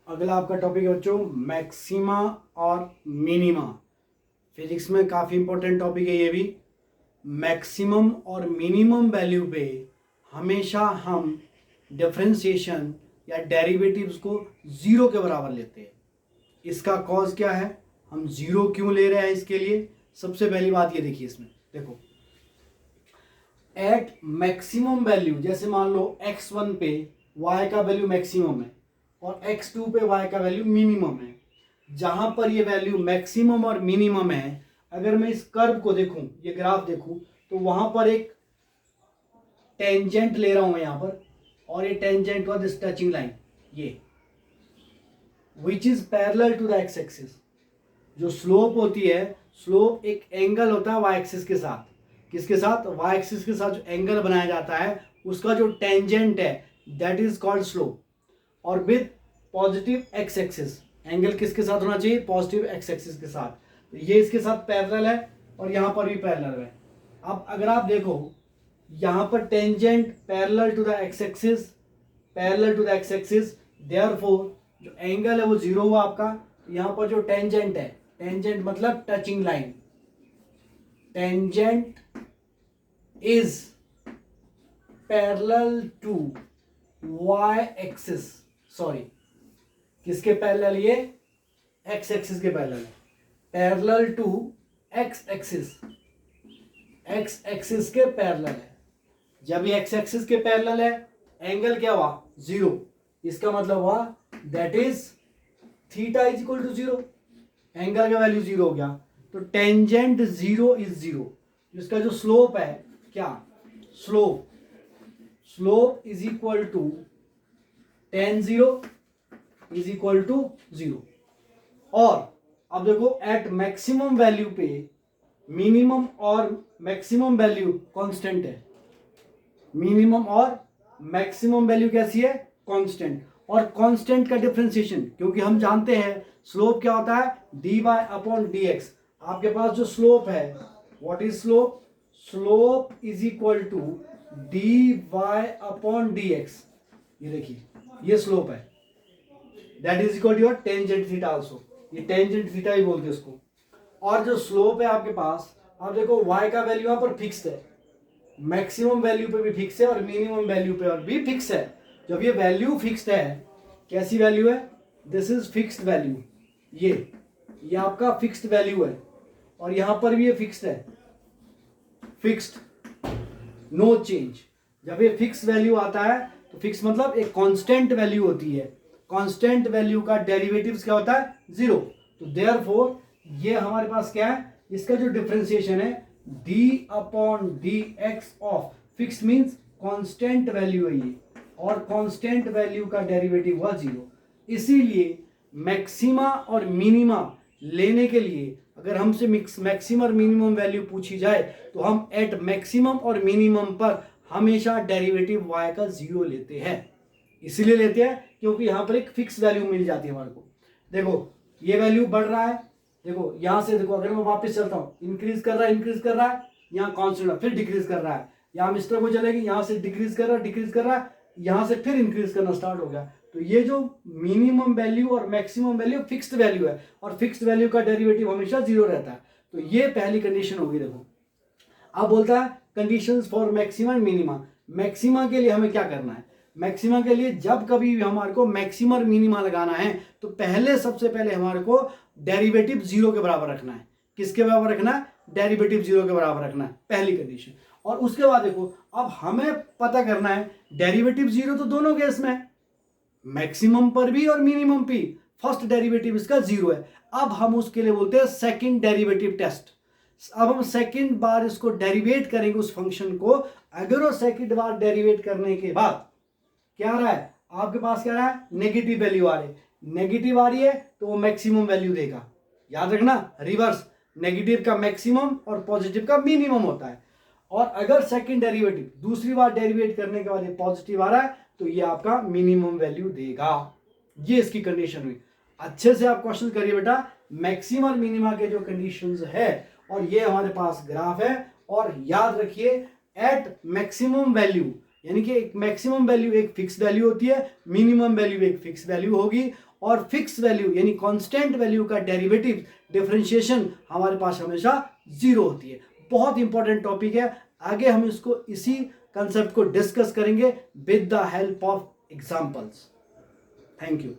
अगला आपका टॉपिक है बच्चों मैक्सिमा और मिनिमा। फिजिक्स में काफ़ी इंपॉर्टेंट टॉपिक है ये भी। मैक्सिमम और मिनिमम वैल्यू पे हमेशा हम डिफरेंशिएशन या डेरिवेटिव्स को ज़ीरो के बराबर लेते हैं। इसका कॉज क्या है, हम ज़ीरो क्यों ले रहे हैं? इसके लिए सबसे पहली बात ये देखिए, इसमें देखो एट मैक्सिमम वैल्यू, जैसे मान लो x1 पे y का वैल्यू मैक्सिमम है और x2 पे y का वैल्यू मिनिमम है। जहां पर ये वैल्यू मैक्सिमम और मिनिमम है, अगर मैं इस कर्व को देखूं, ये ग्राफ देखूं, तो वहां पर एक टेंजेंट ले रहा हूं मैं यहां पर, और ये टेंजेंट और दिस टचिंग लाइन, ये which is parallel to the X axis. जो स्लोप होती है, स्लोप एक एंगल होता है वाई एक्सिस के साथ। किसके साथ? वाई एक्सिस के साथ जो एंगल बनाया जाता है उसका जो टेंजेंट है दैट इज कॉल्ड स्लोप। और with positive x axis, angle किसके साथ होना चाहिए? पॉजिटिव एक्स एक्सिस के साथ। तो ये इसके साथ पैरेलल है और यहां पर भी पैरेलल है। अब अगर आप देखो यहां पर tangent parallel to the X axis, parallel to the X axis, therefore जो एंगल है वो जीरो हुआ आपका। यहां पर जो टेंजेंट है, टेंजेंट मतलब touching line, tangent is parallel to y axis, sorry किसके पैरेलल? ये x एक्सिस के पैरेलल है, parallel to x axis, x axis के पैरेलल है। जब ये x एक्सिस के पैरेलल है, एंगल क्या हुआ? जीरो। इसका मतलब हुआ that is theta is equal to zero, angle का वैल्यू जीरो हो गया। तो टेंजेंट जीरो इज जीरो। इसका जो स्लोप है, क्या slope? Slope is equal to tan zero is equal to zero. और अब देखो एट मैक्सिमम वैल्यू पे मिनिमम और मैक्सिमम वैल्यू कांस्टेंट है। मिनिमम और मैक्सिमम वैल्यू कैसी है? कांस्टेंट। और कांस्टेंट का डिफरेंशिएशन, क्योंकि हम जानते हैं स्लोप क्या होता है? D Y upon D X. आपके पास जो स्लोप है, what is slope? Slope is equal to D Y upon D X. ये देखिए, ये स्लोप है, that is equal to your tangent theta also. ये टेंजेंट थीटा ही बोलते हैं इसको। और जो स्लोप है आपके पास, आप देखो y का वैल्यू यहां पर फिक्स्ड है, मैक्सिमम वैल्यू पे भी फिक्स है और मिनिमम वैल्यू पे भी फिक्स है। जब ये वैल्यू फिक्स्ड है, कैसी वैल्यू है? This is fixed value. ये आपका फिक्स्ड वैल्यू है और यहां पर भी ये फिक्स्ड है, फिक्स्ड, नो चेंज। जब ये फिक्स वैल्यू आता है तो फिक्स मतलब एक कांस्टेंट वैल्यू होती है। कांस्टेंट वैल्यू का डेरिवेटिव्स क्या होता है? जीरो। तो देयरफॉर ये हमारे पास क्या है? इसका जो डिफरेंशिएशन है D upon D x of fix means constant value है ये, और कांस्टेंट वैल्यू का डेरिवेटिव हुआ जीरो। इसीलिए मैक्सिमा और मिनिमा लेने के लिए अगर हमसे मैक्सिमम और मिनिमम वैल्यू पूछी जाए तो हम एट मैक्सिमम और मिनिमम पर हमेशा डेरिवेटिव y का जीरो लेते हैं। इसीलिए लेते हैं क्योंकि यहां पर एक फिक्स वैल्यू मिल जाती है हमारे को। देखो ये वैल्यू बढ़ रहा है, देखो यहां से देखो, अगर मैं वापस चलता हूं, इंक्रीज कर रहा है, यहाँ कांस्टेंट है, फिर डिक्रीज कर रहा है, यहाँ मिस्टर को चलेगी, यहां से डिक्रीज कर रहा है, यहां से फिर इंक्रीज करना स्टार्ट हो गया। तो ये जो मिनिमम वैल्यू और मैक्सिमम वैल्यू फिक्स्ड वैल्यू है और फिक्स्ड वैल्यू का डेरिवेटिव हमेशा जीरो रहता है। तो ये पहली कंडीशन होगी। देखो अब बोलता है conditions for maxima and minima. Maxima के लिए हमें क्या करना है? मैक्सिमा के लिए जब कभी भी हमारे को मैक्सिमा और मिनिमा लगाना है तो सबसे पहले हमारे को डेरिवेटिव जीरो के बराबर रखना है। किसके बराबर रखना है? डेरिवेटिव जीरो के बराबर रखना है, पहली कंडीशन। और उसके बाद देखो अब हमें पता करना है डेरिवेटिव जीरो तो दोनों केस में है, मैक्सिमम पर भी और मिनिमम पे फर्स्ट डेरिवेटिव इसका जीरो है। अब हम उसके लिए बोलते हैं सेकंड डेरिवेटिव टेस्ट। अब हम सेकंड बार इसको डेरिवेट करेंगे उस फंक्शन को। अगर वो सेकंड बार डेरिवेट करने के बाद क्या आ रहा है आपके पास? क्या आ रहा है? नेगेटिव वैल्यू आ रही है। नेगेटिव आ रही है तो वो मैक्सिमम वैल्यू देगा। याद रखना, रिवर्स, नेगेटिव का मैक्सिमम और पॉजिटिव का मिनिमम होता है। और अगर सेकंड डेरिवेटिव दूसरी बार डेरिवेट करने के बाद ये पॉजिटिव आ रहा है तो ये आपका मिनिमम वैल्यू देगा। ये इसकी कंडीशन हुई। अच्छे से आप क्वेश्चन करिए बेटा। मैक्सिमम और मिनिमा के जो कंडीशंस है, और ये हमारे पास ग्राफ है। और याद रखिए एट मैक्सिमम वैल्यू, यानी कि एक मैक्सिमम वैल्यू एक फिक्स वैल्यू होती है, मिनिमम वैल्यू एक फिक्स वैल्यू होगी, और फिक्स वैल्यू यानी कांस्टेंट वैल्यू का डेरिवेटिव डिफरेंशिएशन हमारे पास हमेशा 0 होती है। बहुत इंपॉर्टेंट टॉपिक है, आगे हम इसको इसी कंसेप्ट को डिस्कस करेंगे with the help of examples. Thank you.